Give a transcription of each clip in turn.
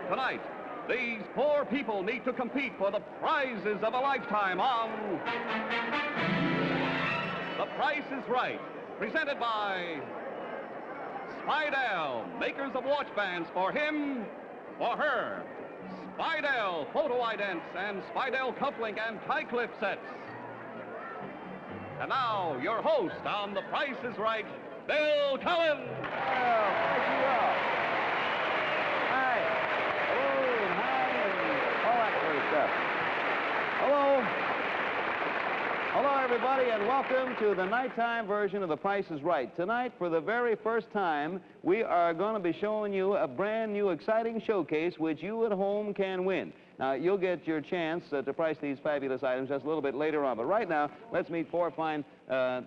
Tonight, these poor people need to compete for the prizes of a lifetime on The Price is Right, presented by Spidell, makers of watch bands for him, for her. Spidell photo idents and Spidell cufflink and tie clip sets. And now, your host on The Price is Right, Bill Cullen. Well, thank you all. Hi. Hello and hi and all that sort of stuff. Hello. Hello, everybody, and welcome to the nighttime version of The Price is Right. Tonight, for the very first time, we are going to be showing you a brand new, exciting showcase which you at home can win. Now, you'll get your chance to price these fabulous items just a little bit later on. But right now, let's meet four fine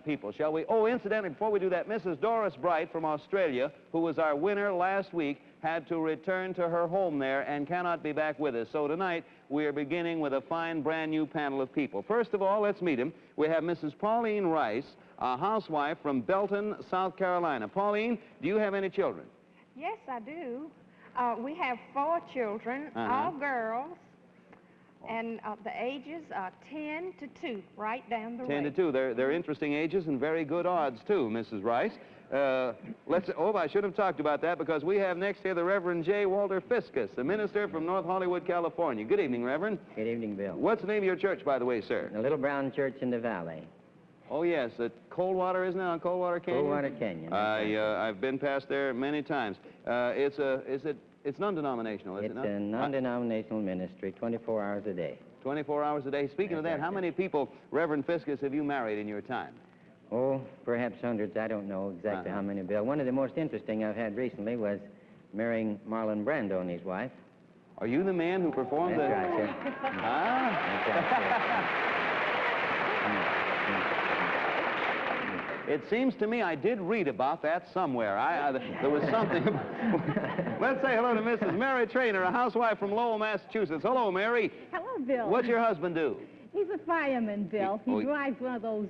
people, shall we? Oh, incidentally, before we do that, Mrs. Doris Bright from Australia, who was our winner last week, had to return to her home there and cannot be back with us. So tonight, we are beginning with a fine, brand new panel of people. First of all, let's meet him. We have Mrs. Pauline Rice, a housewife from Belton, South Carolina. Pauline, do you have any children? Yes, I do. We have 4 children, all girls, and the ages are 10 to 2, right down the road. 10 to 2. They're interesting ages and very good odds, too, Mrs. Rice. I should have talked about that because we have next here the Reverend J. Walter Fiscus, the minister from North Hollywood, California. Good evening, Reverend. Good evening, Bill. What's the name of your church, by the way, sir? The Little Brown Church in the Valley. Oh, yes, at Coldwater, isn't it, on Coldwater Canyon? Coldwater Canyon. I've been past there many times. It's non-denominational, is it not? It's a non-denominational ministry, 24 hours a day. 24 hours a day. Speaking of that, how many people, Reverend Fiscus, have you married in your time? Oh, perhaps hundreds. I don't know exactly how many, Bill. One of the most interesting I've had recently was marrying Marlon Brando and his wife. Are you the man who performed That's right, sir. Huh? That's right, It seems to me I did read about that somewhere. There was something. Let's say hello to Mrs. Mary Trainer, a housewife from Lowell, Massachusetts. Hello, Mary. Hello, Bill. What's your husband do? He's a fireman, Bill. He drives one of those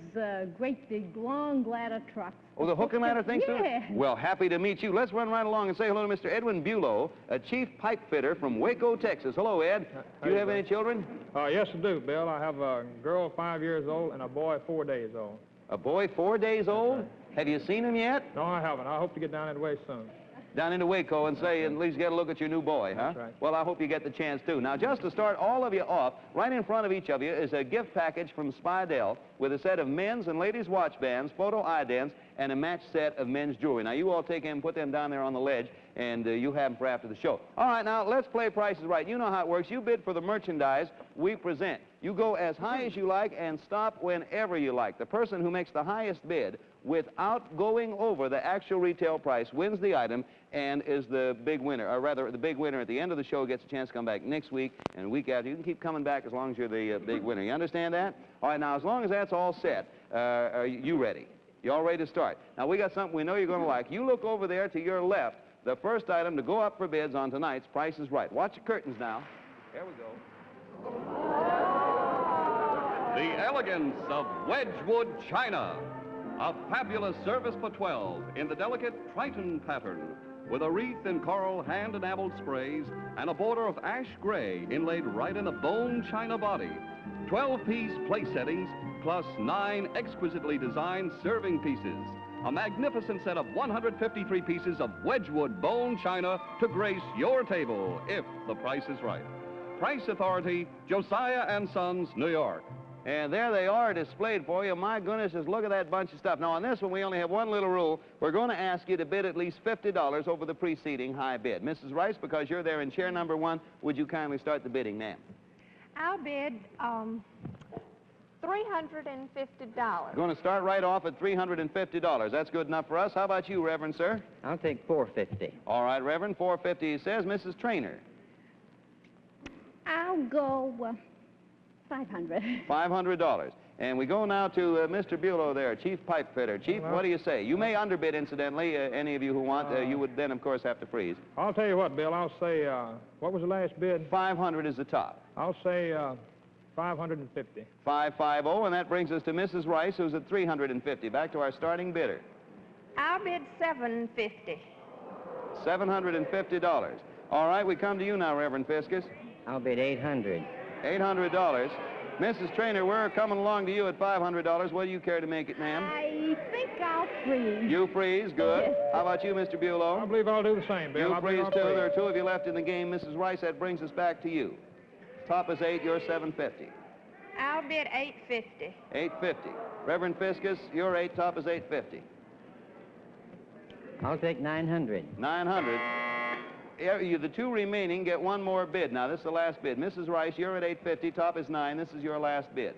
great big long ladder trucks. Oh, the hook and ladder thing, sir? Yeah. Well, happy to meet you. Let's run right along and say hello to Mr. Edwin Bulow, a chief pipe fitter from Waco, Texas. Hello, Ed. Do you have any children? Yes, I do, Bill. I have a girl 5 years old and a boy 4 days old. A boy 4 days old? Have you seen him yet? No, I haven't. I hope to get down that way soon. Down into Waco and say, at least get a look at your new boy, huh? That's right. Well, I hope you get the chance, too. Now, just to start all of you off, right in front of each of you is a gift package from Spidell with a set of men's and ladies' watch bands, photo idents, and a matched set of men's jewelry. Now, you all take them and put them down there on the ledge, and you have them for after the show. All right, now, let's play Price is Right. You know how it works. You bid for the merchandise we present. You go as high as you like and stop whenever you like. The person who makes the highest bid without going over the actual retail price wins the item and is the big winner, or rather, the big winner at the end of the show gets a chance to come back next week and the week after. You can keep coming back as long as you're the big winner. You understand that? All right, now, as long as that's all set, are you ready? You all ready to start? Now, we got something we know you're going to like. You look over there to your left. The first item to go up for bids on tonight's Price is Right. Watch the curtains now. There we go. The elegance of Wedgewood china. A fabulous service for 12 in the delicate Triton pattern with a wreath in coral hand-enameled sprays and a border of ash gray inlaid right in a bone china body. 12-piece place settings plus 9 exquisitely designed serving pieces. A magnificent set of 153 pieces of Wedgewood bone china to grace your table if the price is right. Price Authority, Josiah and Sons, New York. And there they are displayed for you. My goodness, just look at that bunch of stuff. Now, on this one, we only have one little rule. We're going to ask you to bid at least $50 over the preceding high bid. Mrs. Rice, because you're there in chair number 1, would you kindly start the bidding, ma'am? I'll bid $350. Going to start right off at $350. That's good enough for us. How about you, Reverend, sir? I'll take $450. All right, Reverend, $450, he says. Mrs. Trainer? I'll go $500. $500. And we go now to Mr. Bulow there, Chief Pipe Fitter. Chief, what do you say? You may underbid, incidentally, any of you who want. You would then, of course, have to freeze. I'll tell you what, Bill. I'll say, what was the last bid? 500 is the top. I'll say 550. 550, and that brings us to Mrs. Rice, who's at 350. Back to our starting bidder. I'll bid $750. $750. All right, we come to you now, Reverend Fiscus. I'll bid $800. $800. Mrs. Trainer, we're coming along to you at $500. What do you care to make it, ma'am? I think I'll freeze. You freeze, good. Yes. How about you, Mr. Bulow? I believe I'll do the same, Bill. You I believe freeze, I'll too. freeze. There are two of you left in the game. Mrs. Rice, that brings us back to you. Top is 8, you're 750. I'll bid $850. 850. Reverend Fiscus, your 8, top is 850. I'll take $900. 900. You, the two remaining, get one more bid. Now, this is the last bid. Mrs. Rice, you're at 850, top is 9. This is your last bid.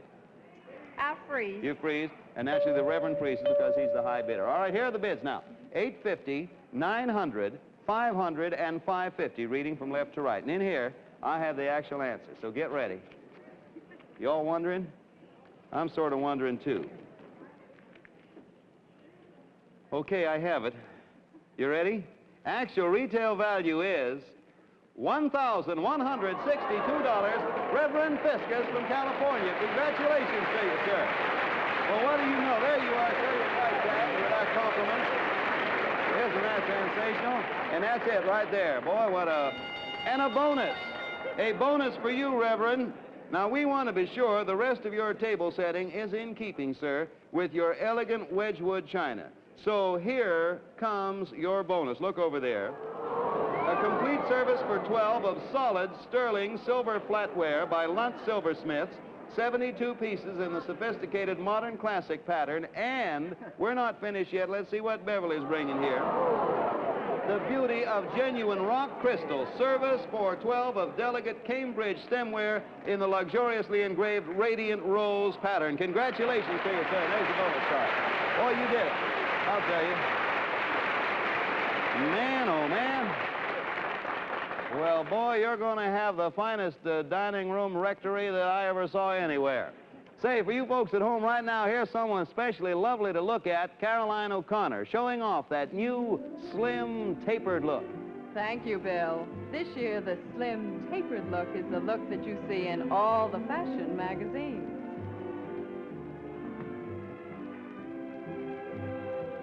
I'll freeze. You freeze, and naturally the Reverend freezes because he's the high bidder. All right, here are the bids now. 850, 900, 500, and 550, reading from left to right. And in here, I have the actual answer, so get ready. You all wondering? I'm sort of wondering, too. Okay, I have it. You ready? Actual retail value is $1,162. Reverend Fiscus from California. Congratulations to you, sir. Well, what do you know? There you are, sir. Your price tag with our compliments. Isn't that sensational? And that's it right there. Boy, what a... And a bonus. A bonus for you, Reverend. Now, we want to be sure the rest of your table setting is in keeping, sir, with your elegant Wedgewood china. So here comes your bonus. Look over there. A complete service for 12 of solid sterling silver flatware by Lunt Silversmiths, 72 pieces in the sophisticated modern classic pattern, and we're not finished yet. Let's see what Beverly's bringing here. The beauty of genuine rock crystal, service for 12 of delicate Cambridge stemware in the luxuriously engraved radiant rose pattern. Congratulations to you, sir. There's the bonus card. Oh, you did it. I'll tell you. Man, oh, man. Well, boy, you're going to have the finest dining room rectory that I ever saw anywhere. Say, for you folks at home right now, here's someone especially lovely to look at, Caroline O'Connor, showing off that new, slim, tapered look. Thank you, Bill. This year, the slim, tapered look is the look that you see in all the fashion magazines.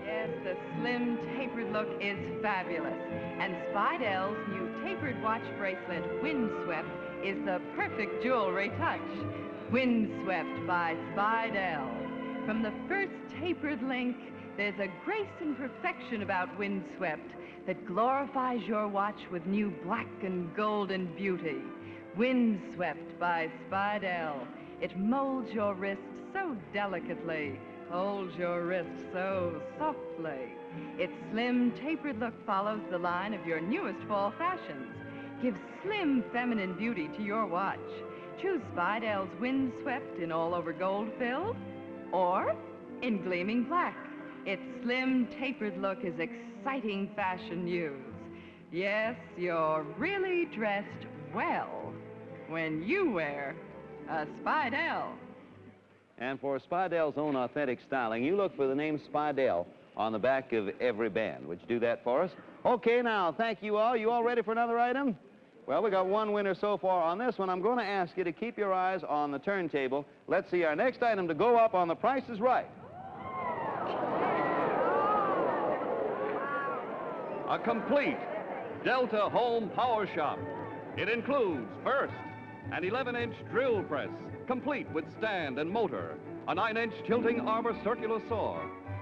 Yes, the slim, tapered look is fabulous. And Spidell's new tapered watch bracelet, Windswept, is the perfect jewelry touch. Windswept by Spidell. From the first tapered link, there's a grace and perfection about Windswept that glorifies your watch with new black and golden beauty. Windswept by Spidell. It molds your wrist so delicately, holds your wrist so softly. Its slim, tapered look follows the line of your newest fall fashions. Gives slim, feminine beauty to your watch. Choose Spidell's Windswept in all-over gold fill or in gleaming black. Its slim, tapered look is exciting fashion news. Yes, you're really dressed well when you wear a Spidell. And for Spidell's own authentic styling, you look for the name Spidell on the back of every band. Would you do that for us? Okay, now, thank you all. You all ready for another item? Well, we got one winner so far on this one. I'm going to ask you to keep your eyes on the turntable. Let's see our next item to go up on The Price is Right. A complete Delta home power shop. It includes, first, an 11-inch drill press, complete with stand and motor, a 9-inch tilting arbor circular saw,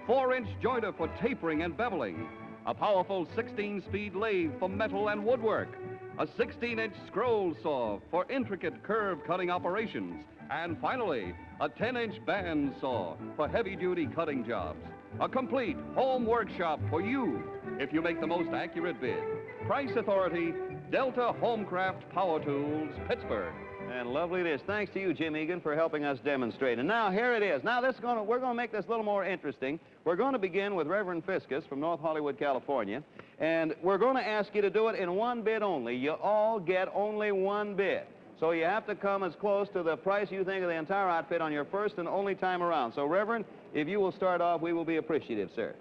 4-inch jointer for tapering and beveling, a powerful 16-speed lathe for metal and woodwork, a 16-inch scroll saw for intricate curve cutting operations, and finally, a 10-inch band saw for heavy-duty cutting jobs. A complete home workshop for you if you make the most accurate bid. Price authority, Delta Homecraft Power Tools, Pittsburgh. And lovely it is. Thanks to you, Jim Egan, for helping us demonstrate. And now, here it is. Now, we're going to make this a little more interesting. We're going to begin with Reverend Fiscus from North Hollywood, California. And we're going to ask you to do it in one bid only. You all get only one bid. So you have to come as close to the price you think of the entire outfit on your first and only time around. So, Reverend, if you will start off, we will be appreciative, sir.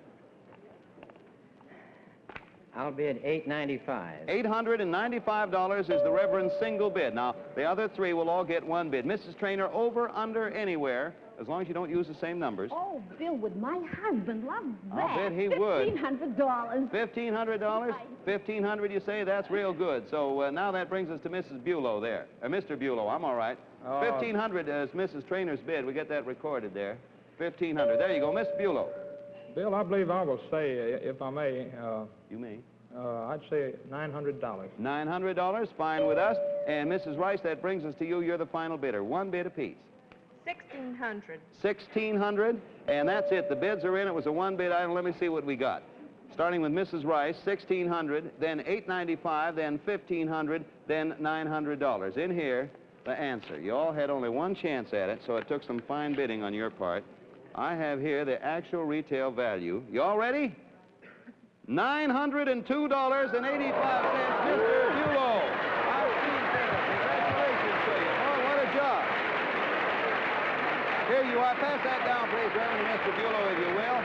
I'll bid $895. $895 is the Reverend's single bid. Now, the other three will all get one bid. Mrs. Trainer, over, under, anywhere as long as you don't use the same numbers. Oh, Bill, would my husband love that? I'll bet he would. $1,500. $1,500? $1,500, you say? That's real good. So now that brings us to Mrs. Bulow there. Mr. Bulow, I'm all right. $1,500 is Mrs. Trainer's bid. We get that recorded there. $1,500. There you go, Miss Bulow. Bill, I believe I will say, if I may. You may. I'd say $900. $900, fine with us. And Mrs. Rice, that brings us to you. You're the final bidder. One bid apiece. $1,600. $1,600, and that's it. The bids are in. It was a one-bid item. Let me see what we got. Starting with Mrs. Rice, $1,600, then $895, then $1,500, then $900. In here, the answer. You all had only one chance at it, so it took some fine bidding on your part. I have here the actual retail value. You all ready? $902.85, Mr. Bulow. Congratulations to you. Oh, what a job. Here you are. Pass that down, please, Reverend Mr. Bulow, if you will.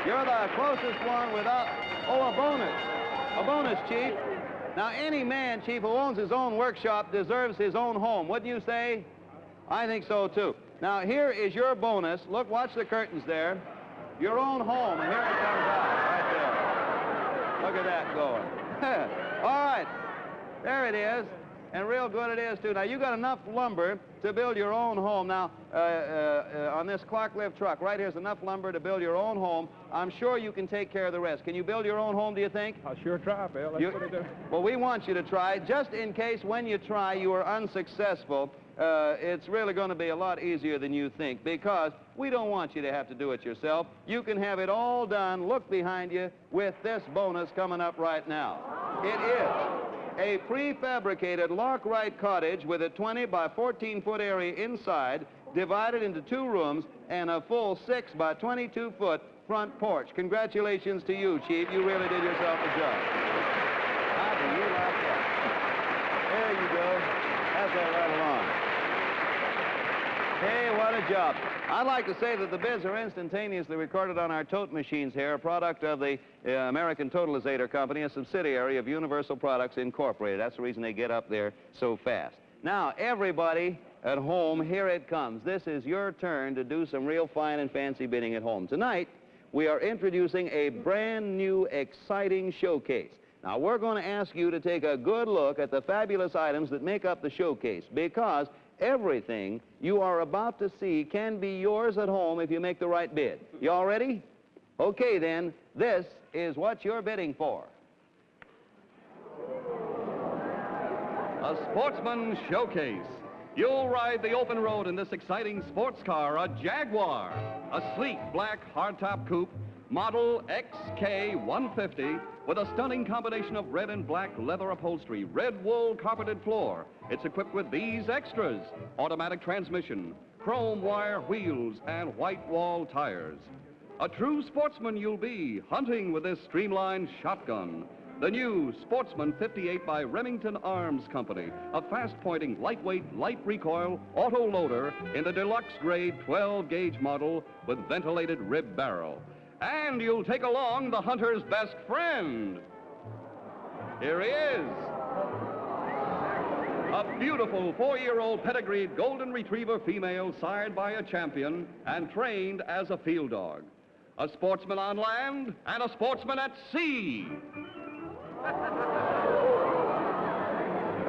You're the closest one without... Oh, a bonus. A bonus, Chief. Now, any man, Chief, who owns his own workshop deserves his own home. Wouldn't you say? I think so, too. Now, here is your bonus. Look, watch the curtains there. Your own home, and here it comes out, right there. Look at that going. All right. There it is. And real good it is, too. Now, you got enough lumber to build your own home. Now, on this Clark lift truck, right here's enough lumber to build your own home. I'm sure you can take care of the rest. Can you build your own home, do you think? I'll sure try, Bill. That's what I do. Well, we want you to try. Just in case when you try you are unsuccessful, it's really going to be a lot easier than you think, because we don't want you to have to do it yourself. You can have it all done, look behind you, with this bonus coming up right now. It is a prefabricated Lockright cottage with a 20 by 14-foot area inside, divided into 2 rooms, and a full 6 by 22-foot front porch. Congratulations to you, Chief. You really did yourself a job. How do you like that? There you go. Pass that right along. Hey, what a job. I'd like to say that the bids are instantaneously recorded on our tote machines here, a product of the American Totalizator Company, a subsidiary of Universal Products Incorporated. That's the reason they get up there so fast. Now, everybody at home, here it comes. This is your turn to do some real fine and fancy bidding at home. Tonight, we are introducing a brand new, exciting showcase. Now, we're going to ask you to take a good look at the fabulous items that make up the showcase, because everything you are about to see can be yours at home if you make the right bid. You all ready? Okay, then, this is what you're bidding for. A Sportsman Showcase. You'll ride the open road in this exciting sports car, a Jaguar, a sleek black hardtop coupe, model XK150, with a stunning combination of red and black leather upholstery, red wool carpeted floor. It's equipped with these extras: automatic transmission, chrome wire wheels, and white wall tires. A true sportsman you'll be, hunting with this streamlined shotgun. The new Sportsman 58 by Remington Arms Company, a fast-pointing, lightweight, light recoil auto loader in the deluxe grade 12-gauge model with ventilated rib barrel. And you'll take along the hunter's best friend. Here he is. A beautiful 4-year-old pedigreed golden retriever female sired by a champion and trained as a field dog. A sportsman on land and a sportsman at sea.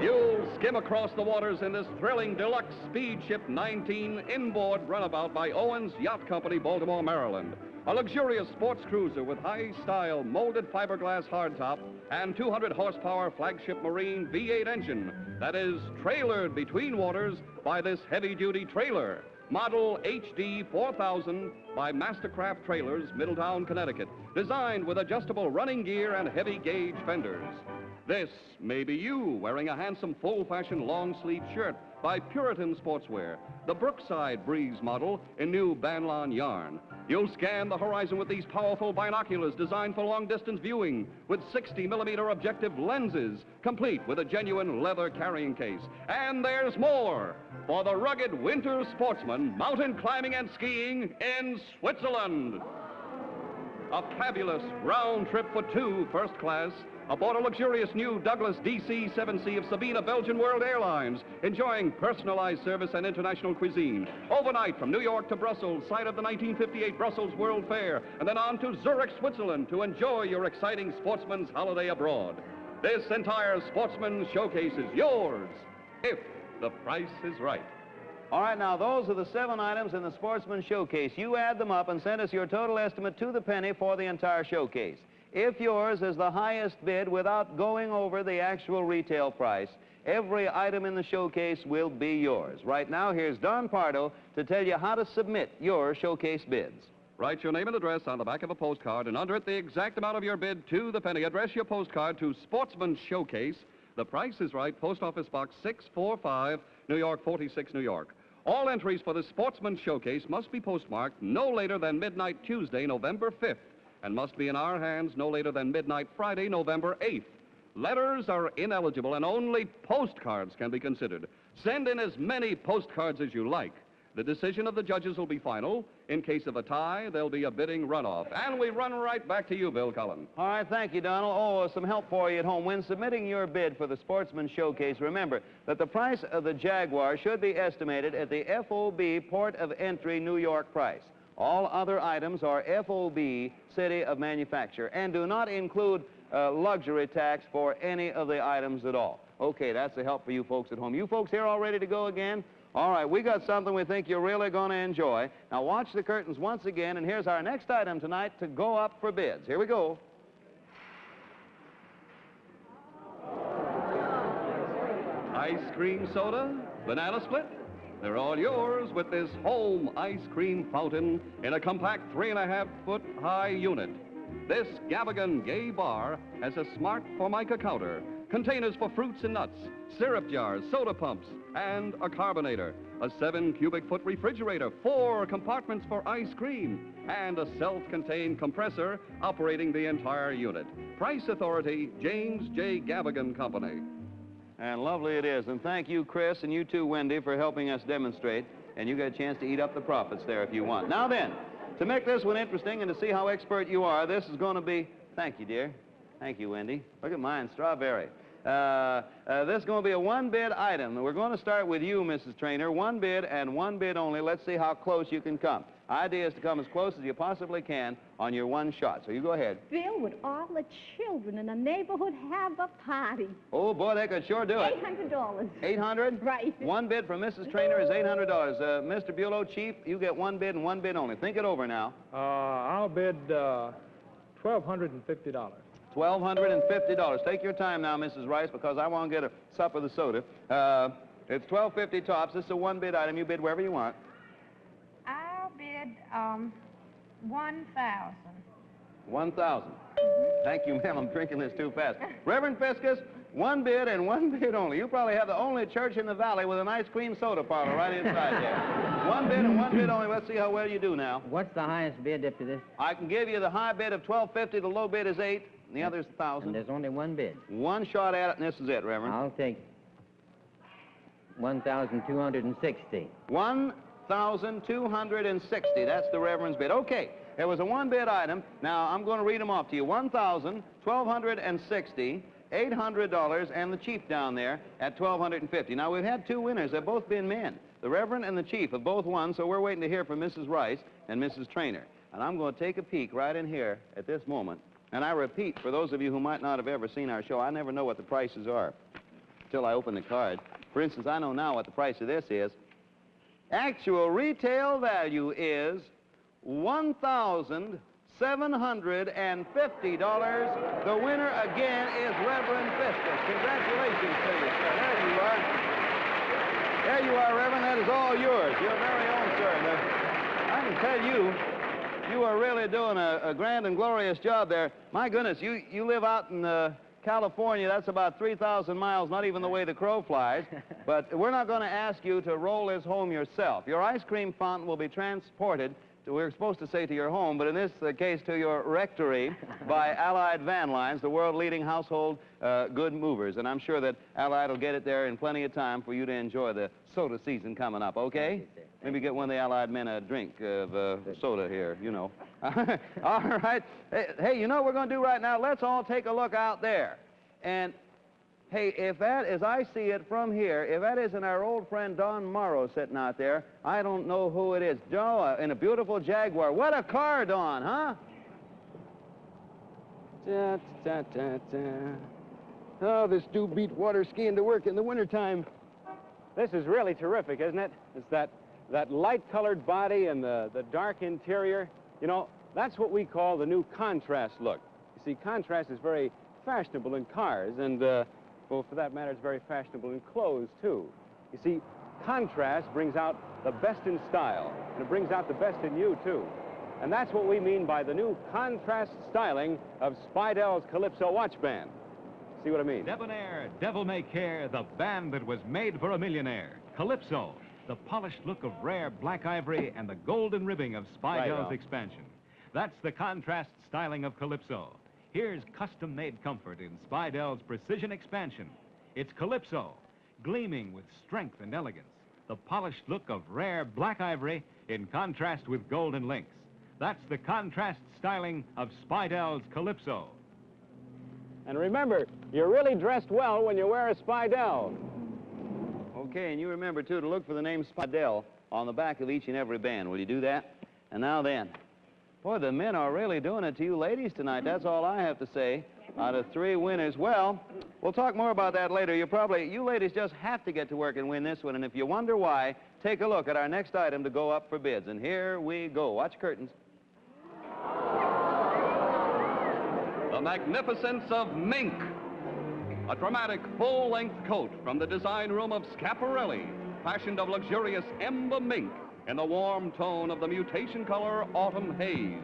You'll skim across the waters in this thrilling deluxe Speed Ship 19 inboard runabout by Owens Yacht Company, Baltimore, Maryland. A luxurious sports cruiser with high-style molded fiberglass hardtop and 200 horsepower flagship marine V8 engine that is trailered between waters by this heavy-duty trailer. Model HD 4000 by Mastercraft Trailers, Middletown, Connecticut. Designed with adjustable running gear and heavy-gauge fenders. This may be you wearing a handsome full-fashion long-sleeve shirt by Puritan Sportswear, the Brookside Breeze model in new Banlon yarn. You'll scan the horizon with these powerful binoculars designed for long-distance viewing with 60mm objective lenses, complete with a genuine leather carrying case. And there's more for the rugged winter sportsman mountain climbing and skiing in Switzerland. A fabulous round trip for 2 first-class Aboard a luxurious new Douglas DC-7C of Sabina Belgian World Airlines, enjoying personalized service and international cuisine. Overnight from New York to Brussels, site of the 1958 Brussels World Fair, and then on to Zurich, Switzerland to enjoy your exciting sportsman's holiday abroad. This entire Sportsman Showcase is yours, if the price is right. All right, now, those are the 7 items in the Sportsman Showcase. You add them up and send us your total estimate to the penny for the entire showcase. If yours is the highest bid without going over the actual retail price, every item in the showcase will be yours. Right now, here's Don Pardo to tell you how to submit your showcase bids. Write your name and address on the back of a postcard and under it the exact amount of your bid to the penny. Address your postcard to Sportsman Showcase. The Price is Right, Post Office Box 645, New York 46, New York. All entries for the Sportsman Showcase must be postmarked no later than midnight Tuesday, November 5th, and must be in our hands no later than midnight Friday, November 8th. Letters are ineligible and only postcards can be considered. Send in as many postcards as you like. The decision of the judges will be final. In case of a tie, there'll be a bidding runoff. And we run right back to you, Bill Cullen. All right, thank you, Donald. Oh, some help for you at home. When submitting your bid for the Sportsman Showcase, remember that the price of the Jaguar should be estimated at the FOB Port of Entry New York price. All other items are FOB City of Manufacture and do not include luxury tax for any of the items at all. Okay, that's the help for you folks at home. You folks here all ready to go again? All right, we got something we think you're really going to enjoy. Now watch the curtains once again, and here's our next item tonight to go up for bids. Here we go. Ice cream soda, banana split, they're all yours with this home ice cream fountain in a compact 3.5-foot high unit. This Gavigan Gay Bar has a smart Formica counter, containers for fruits and nuts, syrup jars, soda pumps, and a carbonator, a 7-cubic-foot refrigerator, 4 compartments for ice cream, and a self-contained compressor operating the entire unit. Price authority, James J. Gavigan Company. And lovely it is. And thank you, Chris, and you too, Wendy, for helping us demonstrate. And you get a chance to eat up the profits there if you want. Now then, to make this one interesting and to see how expert you are, this is going to be... Thank you, dear. Thank you, Wendy. Look at mine, strawberry. This is going to be a one-bid item. We're going to start with you, Mrs. Trainer. One bid and one bid only. Let's see how close you can come. Idea is to come as close as you possibly can on your one shot. So you go ahead. Bill, would all the children in the neighborhood have a party? Oh, boy, they could sure do it. $800. $800? Right. One bid from Mrs. Trainer is $800. Mr. Bulow, Chief, you get one bid and one bid only. Think it over now. I'll bid $1,250. $1,250. Take your time now, Mrs. Rice, because I want to get a sup of the soda. It's $1,250 tops. This is a one-bid item. You bid wherever you want. I'll bid $1,000. $1,000. Thank you, ma'am. I'm drinking this too fast. Reverend Fiscus, one bid and one bid only. You probably have the only church in the valley with an ice cream soda parlor right inside there. One bid and one bid only. Let's see how well you do now. What's the highest bid up to this? I can give you the high bid of $1,250. The low bid is $8. And the other's $1,000. And there's only one bid. One shot at it, and this is it, Reverend. I'll take 1,260. 1,260. That's the Reverend's bid. Okay, it was a one-bid item. Now, I'm going to read them off to you. 1,000, 1,260, $800, and the Chief down there at $1,250. Now, we've had two winners. They've both been men. The Reverend and the Chief have both won, so we're waiting to hear from Mrs. Rice and Mrs. Trainer. And I'm going to take a peek right in here at this moment. And I repeat, for those of you who might not have ever seen our show, I never know what the prices are until I open the card. For instance, I know now what the price of this is. Actual retail value is $1,750. The winner again is Reverend Fiscus. Congratulations to you, sir. There you are. There you are, Reverend. That is all yours. Your very own, sir. I can tell you, you are really doing a grand and glorious job there. My goodness, you live out in California. That's about 3,000 miles, not even the way the crow flies. But we're not going to ask you to roll this home yourself. Your ice cream fountain will be transported to, we're supposed to say to your home, but in this case to your rectory by Allied Van Lines, the world-leading household good movers. And I'm sure that Allied will get it there in plenty of time for you to enjoy the soda season coming up, okay? Maybe get one of the Allied men a drink of soda here, you know. All right. Hey, you know what we're going to do right now? Let's all take a look out there. And, hey, if that, as I see it from here, if that isn't our old friend Don Morrow sitting out there, I don't know who it is. Joe, in a beautiful Jaguar. What a car, Don, huh? Oh, this do beat water skiing to work in the wintertime. This is really terrific, isn't it? It's that light-colored body and the dark interior. You know, that's what we call the new contrast look. You see, contrast is very fashionable in cars, and, well, for that matter, it's very fashionable in clothes, too. You see, contrast brings out the best in style, and it brings out the best in you, too. And that's what we mean by the new contrast styling of Speidell's Calypso watch band. See what I mean? Debonair, devil-may-care, the band that was made for a millionaire. Calypso, the polished look of rare black ivory and the golden ribbing of Speidell's expansion. That's the contrast styling of Calypso. Here's custom-made comfort in Speidell's precision expansion. It's Calypso, gleaming with strength and elegance. The polished look of rare black ivory in contrast with golden links. That's the contrast styling of Speidell's Calypso. And remember, you're really dressed well when you wear a Speidell. Okay, and you remember, too, to look for the name Speidell on the back of each and every band. Will you do that? And now then, boy, the men are really doing it to you ladies tonight. That's all I have to say. Out of 3 winners, well, we'll talk more about that later. You ladies just have to get to work and win this one. And if you wonder why, take a look at our next item to go up for bids. And here we go. Watch curtains. The magnificence of Mink. A dramatic full-length coat from the design room of Scaparelli, fashioned of luxurious ember mink in the warm tone of the mutation color autumn haze.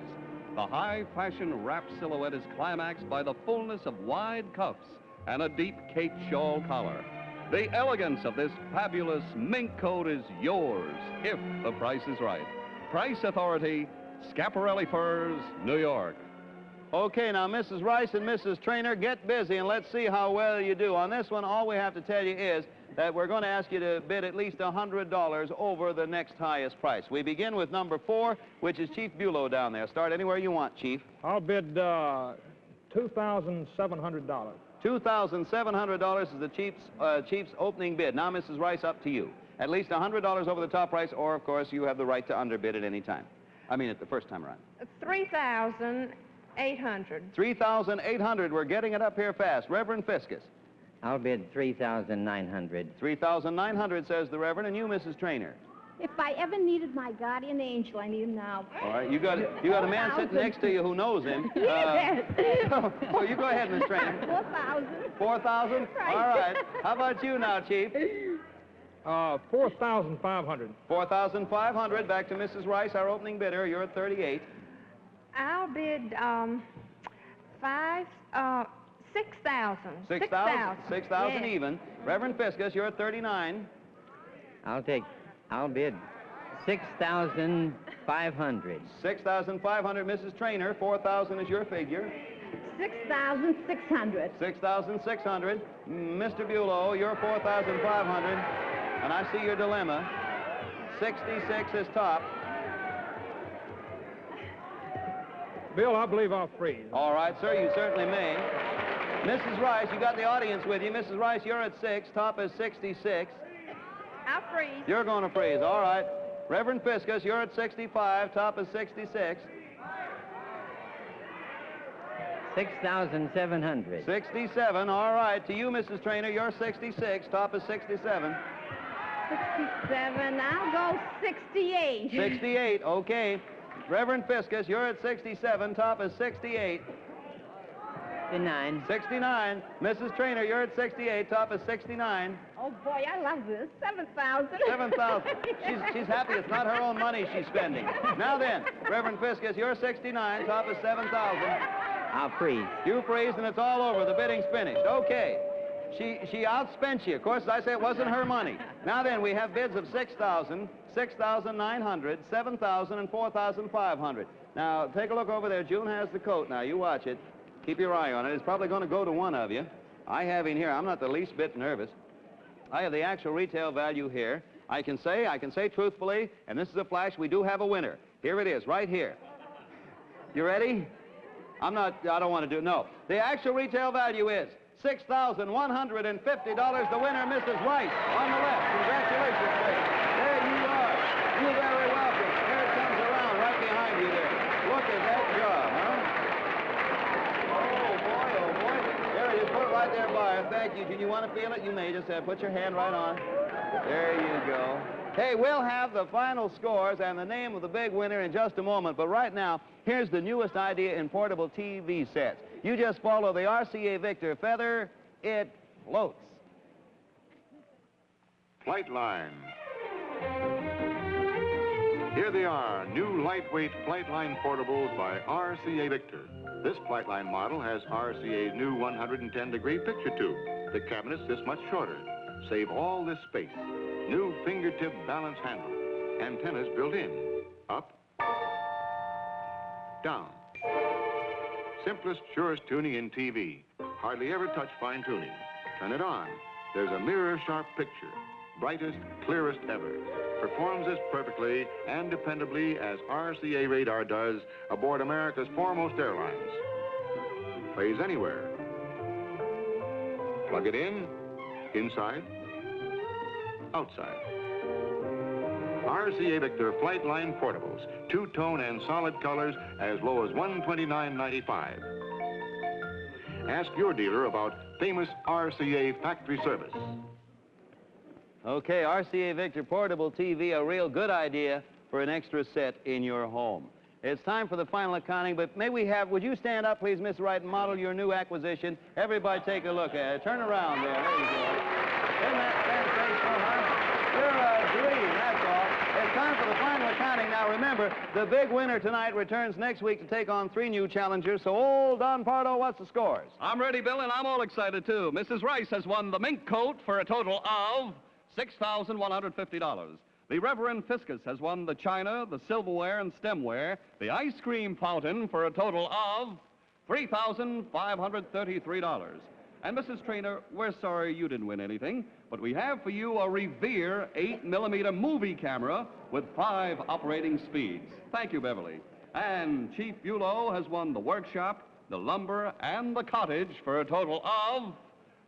The high-fashion wrap silhouette is climaxed by the fullness of wide cuffs and a deep Kate shawl collar. The elegance of this fabulous mink coat is yours, if the price is right. Price authority, Scaparelli Furs, New York. Okay, now, Mrs. Rice and Mrs. Trainer, get busy, and let's see how well you do. On this one, all we have to tell you is that we're going to ask you to bid at least $100 over the next highest price. We begin with number 4, which is Chief Bulow down there. Start anywhere you want, Chief. I'll bid $2,700. $2,700 is the Chief's opening bid. Now, Mrs. Rice, up to you. At least $100 over the top price, or, of course, you have the right to underbid at any time. I mean, at the first time around. $3,800. $3,800. We're getting it up here fast. Reverend Fiscus. I'll bid $3,900. $3,900, says the Reverend. And you, Mrs. Trainer? If I ever needed my guardian angel, I need him now. All right, you got a man sitting next to you who knows him. Yes. Oh, you go ahead, Miss Trainer. 4,000. 4,000? Right. All right. How about you now, Chief? 4,500. 4,500. Back to Mrs. Rice, our opening bidder. You're at 38. I'll bid $6,000. 6,000. 6,000 Yes. even. Reverend Fiscus, you're at 39. I'll bid $6,500. 6,500, Mrs. Trainer. 4,000 is your figure. 6,600. 6,600. Mr. Bulow, you're 4,500. And I see your dilemma. 66 is top. Bill, I believe I'll freeze. All right, sir, you certainly may. Mrs. Rice, you got the audience with you. Mrs. Rice, you're at 6. Top is 66. I'll freeze. You're going to freeze. All right. Reverend Fiscus, you're at 65. Top is 66. 6,700. 67. All right. To you, Mrs. Trainer, you're 66. Top is 67. 67. I'll go 68. 68. Okay. Reverend Fiscus, you're at 67. Top is 68. 69. 69. Mrs. Trainer, you're at 68. Top is 69. Oh, boy, I love this. 7,000. 7,000. She's happy. It's not her own money she's spending. Now then, Reverend Fiscus, you're 69. Top is 7,000. I'll freeze. You freeze, and it's all over. The bidding's finished. Okay. She outspent you. Of course, as I say, it wasn't her money. Now then, we have bids of 6,000, 6,900, 7,000, and 4,500. Now, take a look over there. June has the coat. Now, you watch it. Keep your eye on it. It's probably going to go to one of you. I have in here, I'm not the least bit nervous. I have the actual retail value here. I can say truthfully, and this is a flash, we do have a winner. Here it is, right here. You ready? I don't want to do, no. The actual retail value is $6,150. The winner, Mrs. Rice, on the left. Congratulations, please. There you are. You're very welcome. Here it comes around right behind you there. Look at that job, huh? Oh, boy. There it is. Put it right there by her. Thank you. Do you want to feel it? You may just put your hand right on. There you go. Hey, we'll have the final scores and the name of the big winner in just a moment, but right now, here's the newest idea in portable TV sets. You just follow the RCA Victor feather, it floats. Flight line. Here they are, new lightweight flight line portables by RCA Victor. This flight line model has RCA's new 110-degree picture tube. The cabinet's this much shorter. Save all this space. New fingertip balance handle. Antennas built in. Up. Down. Simplest, surest tuning in TV. Hardly ever touch fine tuning. Turn it on. There's a mirror-sharp picture. Brightest, clearest ever. Performs as perfectly and dependably as RCA radar does aboard America's foremost airlines. Plays anywhere. Plug it in. Inside. Outside. RCA Victor Flight Line Portables. Two-tone and solid colors as low as $129.95. Ask your dealer about famous RCA factory service. Okay, RCA Victor Portable TV, a real good idea for an extra set in your home. It's time for the final accounting, but may we have, would you stand up, please, Miss Wright, and model your new acquisition? Everybody take a look at it. Turn around there. There you go. Isn't that sensational, huh? You're a dream, that's all. It's time for the final accounting. Now, remember, the big winner tonight returns next week to take on 3 new challengers. So, old Don Pardo, what's the scores? I'm ready, Bill, and I'm all excited, too. Mrs. Rice has won the mink coat for a total of $6,150. The Reverend Fiscus has won the china, the silverware, and stemware, the ice cream fountain for a total of $3,533. And Mrs. Trainer, we're sorry you didn't win anything, but we have for you a Revere 8mm movie camera with 5 operating speeds. Thank you, Beverly. And Chief Bulow has won the workshop, the lumber, and the cottage for a total of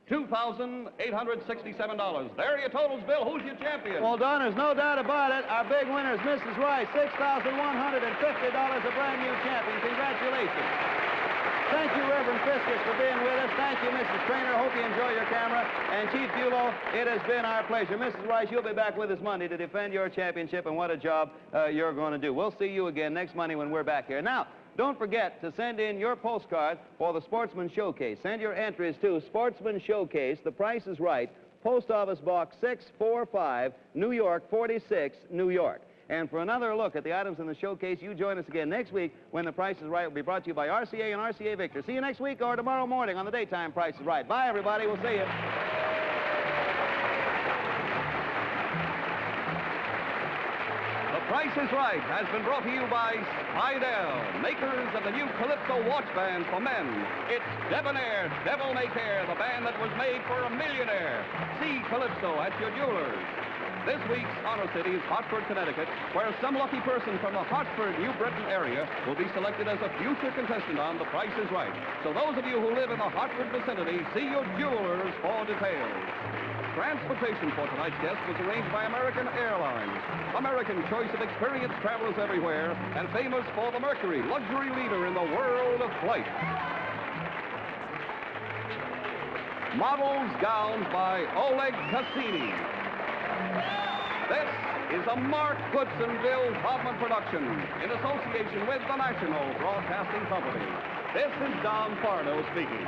$2,867. There are your totals, Bill. Who's your champion? Well, Don, there's no doubt about it. Our big winner is Mrs. Rice, $6,150, a brand new champion. Congratulations. Thank you, Reverend Fiscus, for being with us. Thank you, Mrs. Trainer. Hope you enjoy your camera. And Chief Bulow, it has been our pleasure. Mrs. Rice, you'll be back with us Monday to defend your championship, and what a job you're going to do. We'll see you again next Monday when we're back here. Now, don't forget to send in your postcard for the Sportsman Showcase. Send your entries to Sportsman Showcase, The Price is Right, Post Office Box 645, New York 46, New York. And for another look at the items in the showcase, you join us again next week when The Price is Right will be brought to you by RCA and RCA Victor. See you next week or tomorrow morning on the daytime Price is Right. Bye, everybody. We'll see you. The Price is Right has been brought to you by Spidell, makers of the new Calypso watch band for men. It's Debonair, Devil May Care, the band that was made for a millionaire. See Calypso at your jeweler's. This week's Honor City is Hartford, Connecticut, where some lucky person from the Hartford, New Britain area will be selected as a future contestant on The Price is Right. So those of you who live in the Hartford vicinity, see your jewelers for details. Transportation for tonight's guest was arranged by American Airlines, American choice of experienced travelers everywhere, and famous for the Mercury, luxury leader in the world of flight. Models gowns by Oleg Cassini. This is a Mark Goodsonville Hoffman production in association with the National Broadcasting Company. This is Don Pardo speaking.